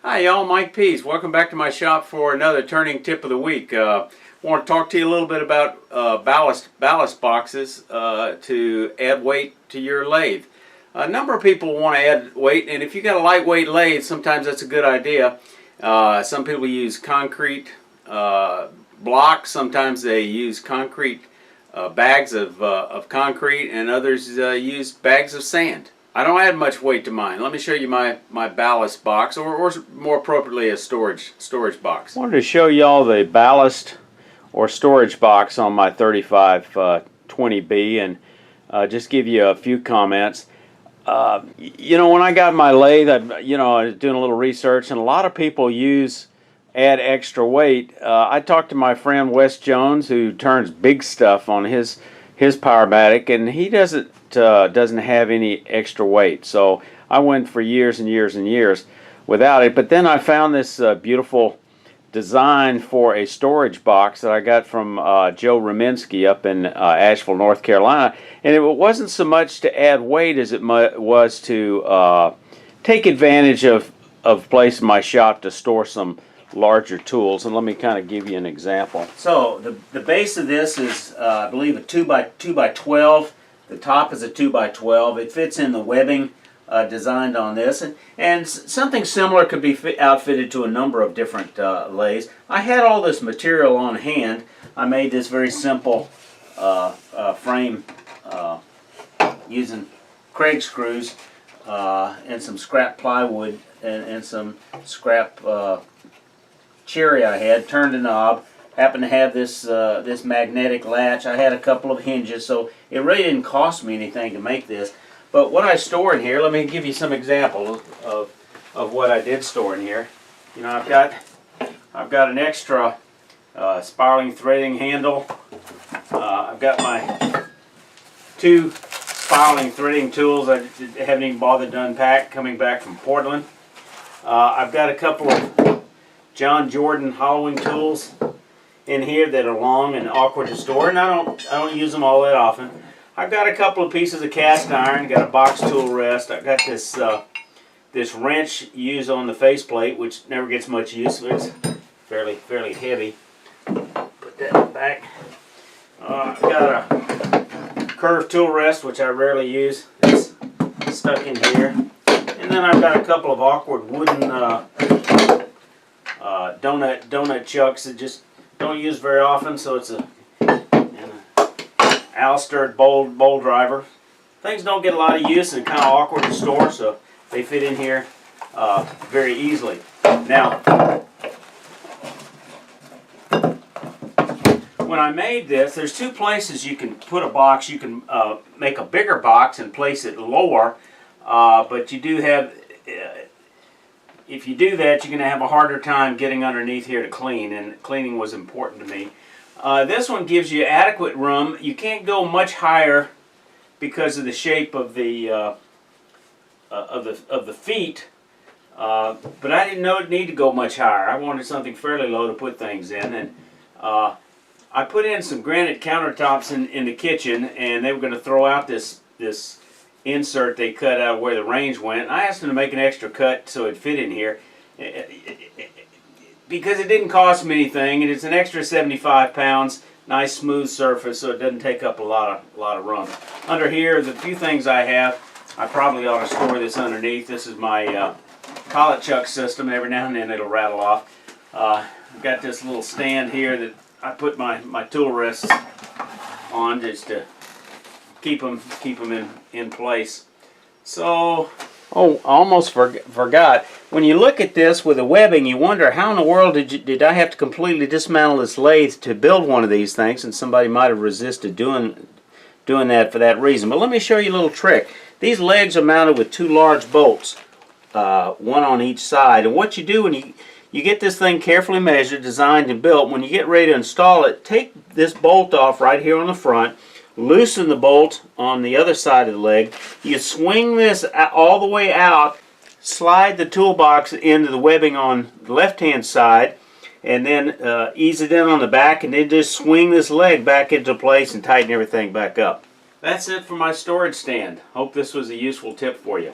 Hi y'all, Mike Pease. Welcome back to my shop for another turning tip of the week. I want to talk to you a little bit about ballast boxes to add weight to your lathe. A number of people want to add weight, and if you got a lightweight lathe, sometimes that's a good idea. Some people use concrete blocks. Sometimes they use concrete bags of concrete, and others use bags of sand. I don't add much weight to mine. Let me show you my ballast box, or more appropriately a storage box. I wanted to show y'all the ballast or storage box on my 3520B and just give you a few comments. You know, when I got my lathe, I was doing a little research, and a lot of people add extra weight. I talked to my friend Wes Jones, who turns big stuff on his Powermatic, and he doesn't have any extra weight. So I went for years and years and years without it. But then I found this beautiful design for a storage box that I got from Joe Reminsky up in Asheville, North Carolina. And it wasn't so much to add weight as it was to take advantage of place in my shop to store some larger tools. And let me kind of give you an example. So the base of this is I believe a 2 by 12. The top is a 2 by 12. It fits in the webbing designed on this, and something similar could be outfitted to a number of different lathes. I had all this material on hand. I made this very simple frame using Craig screws and some scrap plywood and some scrap cherry I had. Turned a knob. Happened to have this this magnetic latch. I had a couple of hinges, so it really didn't cost me anything to make this. But what I store in here, let me give you some examples of what I did store in here. You know, I've got an extra spiraling threading handle. I've got my 2 spiraling threading tools I haven't even bothered to unpack, coming back from Portland. I've got a couple of John Jordan hollowing tools in here that are long and awkward to store, and I don't use them all that often. I've got a couple of pieces of cast iron, got a box tool rest. I've got this this wrench used on the faceplate, which never gets much use, but it's fairly heavy. Put that back. I've got a curved tool rest, which I rarely use. It's stuck in here, and then I've got a couple of awkward wooden donut chucks that just don't use very often, so it's a Alsted bowl driver. Things don't get a lot of use and kind of awkward to store, so they fit in here very easily. Now, when I made this, there's 2 places you can put a box. You can make a bigger box and place it lower, but you do have if you do that, you're going to have a harder time getting underneath here to clean, and cleaning was important to me. This one gives you adequate room. You can't go much higher because of the shape of the feet, but I didn't need to go much higher. I wanted something fairly low to put things in, and I put in some granite countertops in the kitchen, and they were going to throw out this insert they cut out where the range went. I asked them to make an extra cut so it fit in here because it didn't cost me anything, and it's an extra 75 pounds, nice smooth surface, so it doesn't take up a lot of room. Under here, the few things I have, I probably ought to store this underneath. This is my collet chuck system. Every now and then it'll rattle off. I've got this little stand here that I put my tool rests on just to keep them in place. So, oh, I almost forgot. When you look at this with the webbing, you wonder how in the world did I have to completely dismantle this lathe to build one of these things, and somebody might have resisted doing that for that reason. But let me show you a little trick. These legs are mounted with 2 large bolts, one on each side. And what you do when you get this thing carefully measured, designed, and built, when you get ready to install it, take this bolt off right here on the front, loosen the bolt on the other side of the leg. You swing this all the way out, slide the toolbox into the webbing on the left-hand side, and then ease it in on the back, and then just swing this leg back into place and tighten everything back up. That's it for my storage stand. Hope this was a useful tip for you.